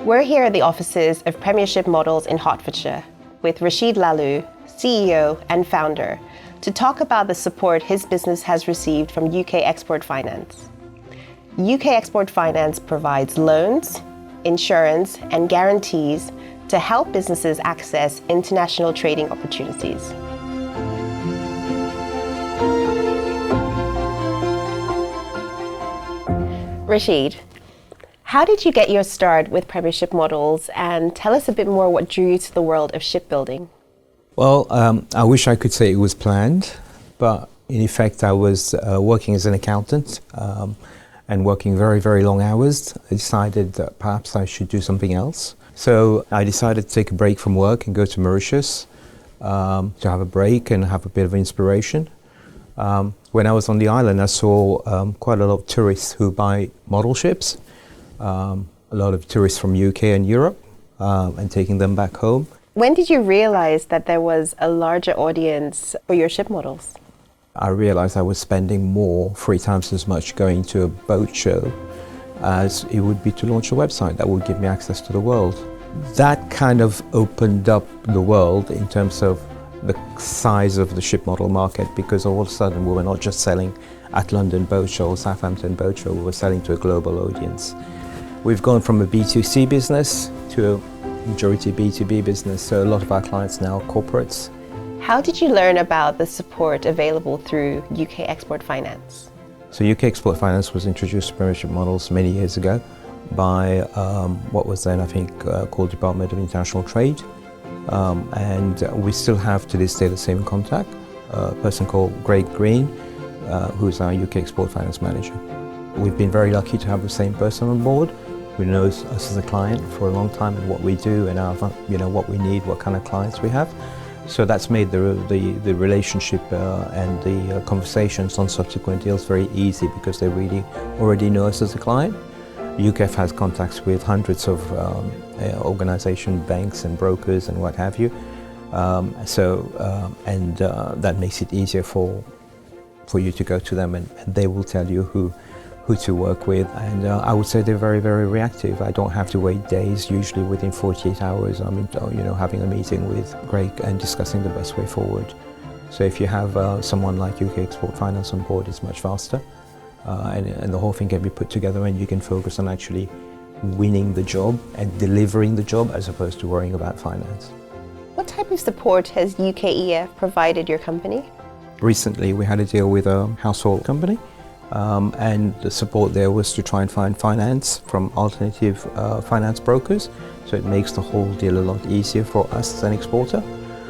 We're here at the offices of Premiership Models in Hertfordshire with Rashid Lalloo, CEO and founder, to talk about the support his business has received from UK Export Finance. UK Export Finance provides loans, insurance, and guarantees to help businesses access international trading opportunities. Rashid, how did you get your start with Premiership Models, and tell us a bit more what drew you to the world of shipbuilding? Well, I wish I could say it was planned, but in effect I was working as an accountant and working very, very long hours. I decided that perhaps I should do something else. So I decided to take a break from work and go to Mauritius to have a break and have a bit of inspiration. When I was on the island, I saw quite a lot of tourists who buy model ships, a lot of tourists from UK and Europe, and taking them back home. When did you realize that there was a larger audience for your ship models? I realized I was spending more, 3 times as much, going to a boat show as it would be to launch a website that would give me access to the world. That kind of opened up the world in terms of the size of the ship model market, because all of a sudden we were not just selling at London Boat Show or Southampton Boat Show, we were selling to a global audience. We've gone from a B2C business to a majority B2B business, so a lot of our clients now are corporates. How did you learn about the support available through UK Export Finance? So UK Export Finance was introduced to Premiership Models many years ago by what was then, I think, called Department of International Trade. And we still have to this day the same contact, a person called Greg Green, who's our UK Export Finance Manager. We've been very lucky to have the same person on board who knows us as a client for a long time and what we do and our, what we need, what kind of clients we have. So that's made the relationship and the conversations on subsequent deals very easy, because they really already know us as a client. UKEF has contacts with hundreds of organizations, banks and brokers and what have you. That makes it easier for you to go to them, and they will tell you who to work with. And I would say they're very, very reactive. I don't have to wait days. Usually within 48 hours, I'm having a meeting with Greg and discussing the best way forward. So if you have someone like UK Export Finance on board, it's much faster. And the whole thing can be put together, and you can focus on actually winning the job and delivering the job as opposed to worrying about finance. What type of support has UKEF provided your company? Recently we had a deal with a household company, and the support there was to try and find finance from alternative finance brokers, so it makes the whole deal a lot easier for us as an exporter.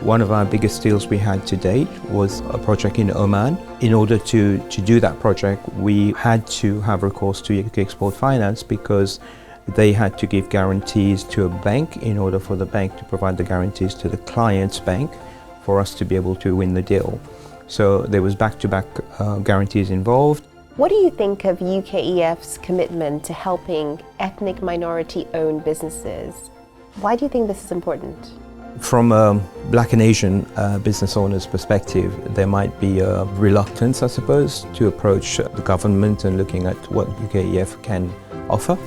One of our biggest deals we had to date was a project in Oman. In order to do that project, we had to have recourse to UK Export Finance, because they had to give guarantees to a bank in order for the bank to provide the guarantees to the client's bank for us to be able to win the deal. So there was back-to-back guarantees involved. What do you think of UKEF's commitment to helping ethnic minority-owned businesses? Why do you think this is important? From a Black and Asian business owner's perspective, there might be a reluctance, I suppose, to approach the government and looking at what UKEF can offer.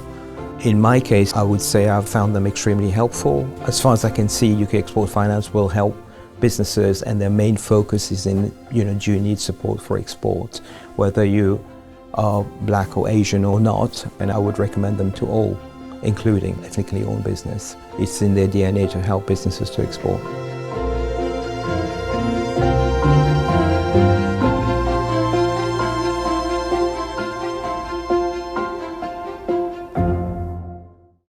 In my case, I would say I've found them extremely helpful. As far as I can see, UK Export Finance will help businesses, and their main focus is in, do you need support for export, whether you are Black or Asian or not, and I would recommend them to all, including ethnically owned business. It's in their DNA to help businesses to export.